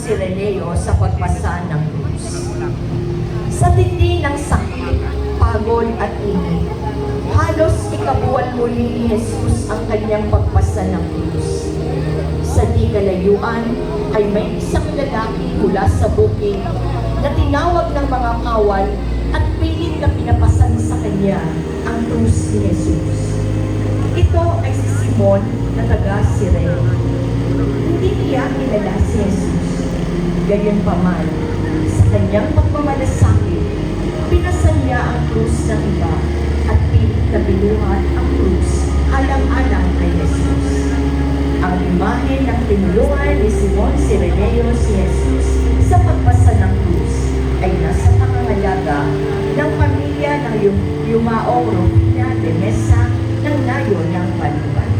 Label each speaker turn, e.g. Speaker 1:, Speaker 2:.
Speaker 1: Sireneo sa pagpasa ng krus. Sa tindi ng sakit, pagod at init, halos ikabuwal muli ni Jesus ang kanyang pagpasa ng krus. Sa di kalayuan ay may isang lalaki mula sa bukid na tinawag ng mga kawal at pilit na pinapasan sa kanya ang krus ni Jesus. Ito ay si Simon na taga Cyrene. Hindi niya kilala si Jesus. Gayunpaman, sa kanyang pagmamalasakit, pinasan niya ang krus ng iba at pilit na binuhat ang krus alang-alang kay Jesus. Ang imahe ng tinulungan ni Simon Sireneo si Jesus sa pagpasa ng krus ay nasa pangangalaga ng pamilya ng Yumaong Rufina de Mesa ng Nayo ng Baliban.